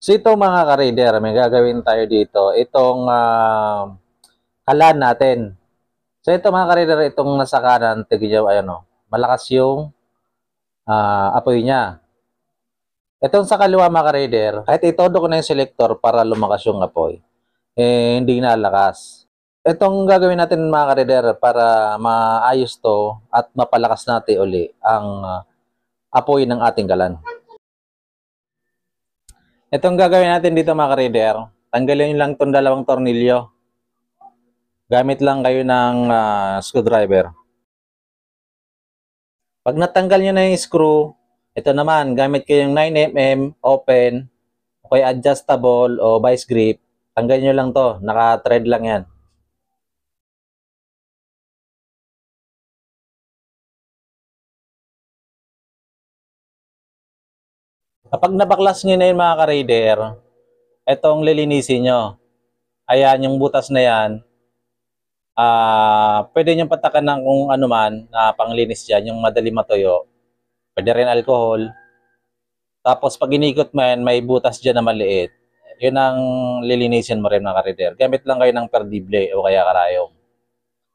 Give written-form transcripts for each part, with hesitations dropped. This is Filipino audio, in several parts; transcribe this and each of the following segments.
So ito mga ka-reader, may gagawin tayo dito. Itong kalan natin. So ito mga ka-reader, itong nasa kanan, tignan nyo, malakas yung apoy niya. Itong sa kaliwa mga ka-reader, kahit itodo ko na yung selector para lumakas yung apoy, hindi na lakas. Itong gagawin natin mga ka-reader para maayos to at mapalakas natin uli ang apoy ng ating kalan. Itong gagawin natin dito mga ka-reader, tanggalin nyo lang itong dalawang tornilyo. Gamit lang kayo ng screwdriver. Pag natanggal nyo na yung screw, ito naman, gamit kayong 9mm open, o kaya adjustable o vice grip, tanggalin nyo lang to, naka-thread lang yan. Kapag nabaklas nyo na yun mga ka-raider, itong lilinisin nyo. Ayan, yung butas na yan, pwede nyo patakan ng kung ano man na panglinis dyan, yung madali matuyo. Pwede rin alcohol. Tapos pag inikot mo yan, may butas dyan na maliit. Yun ang lilinisin mo rin mga ka-raider. Gamit lang kayo ng perdible o kaya karayom.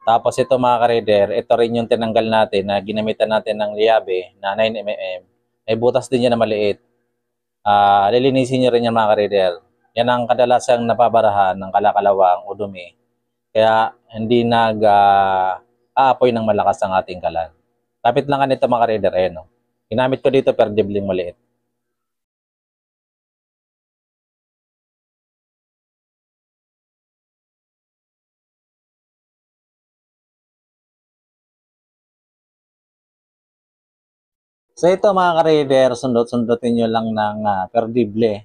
Tapos ito mga ka-raider, ito rin yung tinanggal natin na ginamitan natin ng liabe na 9mm. May butas din yan na maliit. Lilinisin nyo rin yan mga ka-raider. Yan ang kadalasang napabarahan ng kalakalawang o dumi. Kaya hindi aapoy ng malakas ang ating kalan. Kapit lang kanito mga ka-raider. Ayan, no? Ginamit ko dito perdible maliit. So ito mga ka-raider, sundot-sundotin nyo lang ng perdible.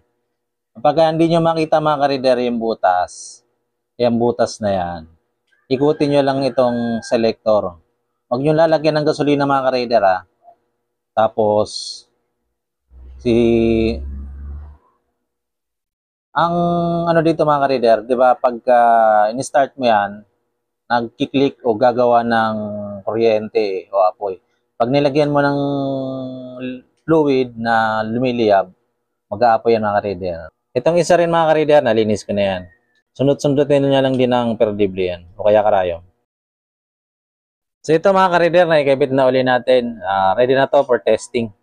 Kapag hindi nyo makita mga ka-raider yung butas na yan, ikutin nyo lang itong selector. Huwag nyo lalagyan ng gasolina mga ka-raider Tapos, ang ano dito mga ka-raider, di ba pagka in-start mo yan, nagkiklik o gagawa ng kuryente o apoy. Pag nilagyan mo ng fluid na lumiliyab, mag-aapoy yan mga ka-raider. Itong isa rin mga ka-raider, nalinis ko na yan. Sundot-sundotin nyo lang din ng perdible yan o kaya karayom. So ito mga ka-raider, naikabit na uli natin. Ready na to for testing.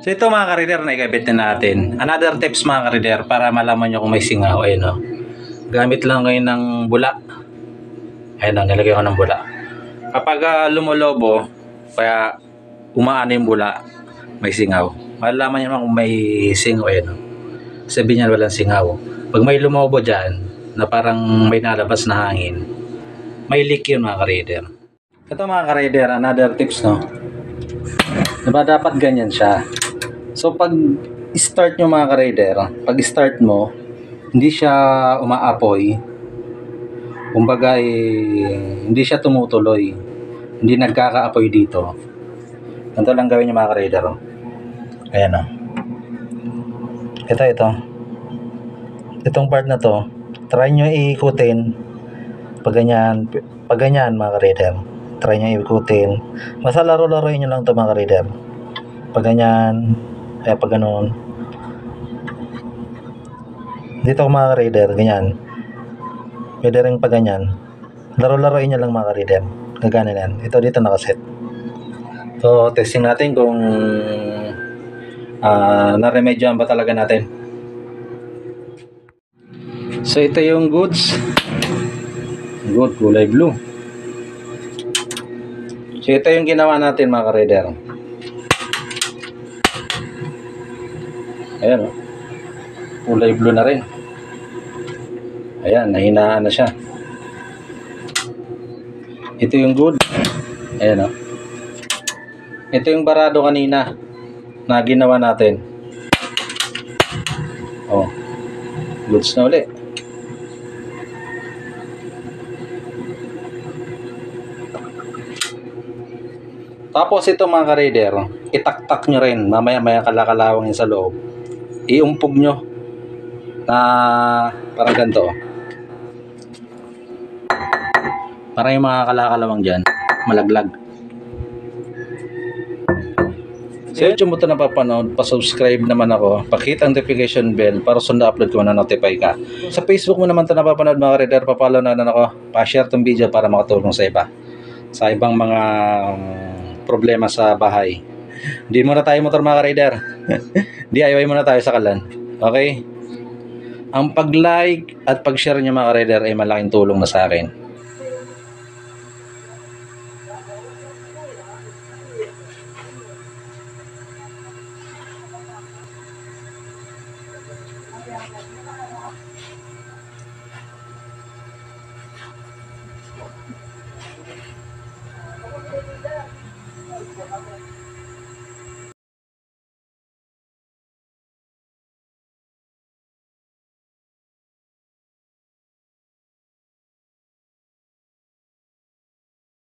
So ito mga ka-raider, naikabit na natin. Another tips mga ka-raider para malaman nyo kung may singaw. Ayun o. Gamit lang kayo ng bula. Ayun o, nilagay ko ng bula. Kapag lumulobo, kaya umaano yung bula, may singaw. Malalaman nyo naman kung may singaw. Ayun o. Sabihin niya walang singaw. Pag may lumobo dyan, na parang may nalabas na hangin, may leak yun mga ka-raider. Ito mga ka-raider, another tips no. Diba dapat ganyan siya. So pag start nyo mga ka-raider, pag start mo, hindi siya umaapoy. Kumbaga hindi siya tumutuloy. Hindi nagkakaapoy dito. Ganito lang gawin nyo mga ka-raider. Ayan o. Ito. Itong part na to, try nyo iikutin. Pag ganyan mga ka-raider. Try nyo ikutin. Basta laro-laroin nyo lang ito mga ka-raider. Pag ganyan, kaya pag ganun. Dito mga ka-raider, ganyan. Pwede rin pag ganyan. Laro-laroin nyo lang mga ka-raider. Gagana yan. Ito dito nakaset. So, testing natin kung naremedyoan ba talaga natin. So, ito yung goods. Good, kulay blue. So ito yung ginawa natin mga ka-raider. Ayan o. Kulay blue na rin. Ayan, nahinaan na siya. Ito yung good. Ayan o. Ito yung barado kanina na ginawa natin. Oh. Goods na ulit. Tapos ito mga ka-raider, itaktak nyo rin, mamaya-maya kalakalawang yun sa loob. Iumpog nyo na parang ganito. Parang yung mga kalakalawang dyan, malaglag. Sa YouTube mo ito napapanood, pa-subscribe naman ako, pakita ang notification bell para sunod na upload ko na-notify ka. Sa Facebook mo naman ito napapanood mga ka-reader, papalo na ako, pa-share tong video para makatulong sa iba. Sa ibang mga problema sa bahay. Hindi muna tayo motor mga ka-reader. DIY muna tayo sa kalan. Okay? Ang pag-like at pag-share niyo mga ka-reader ay malaking tulong na sa akin.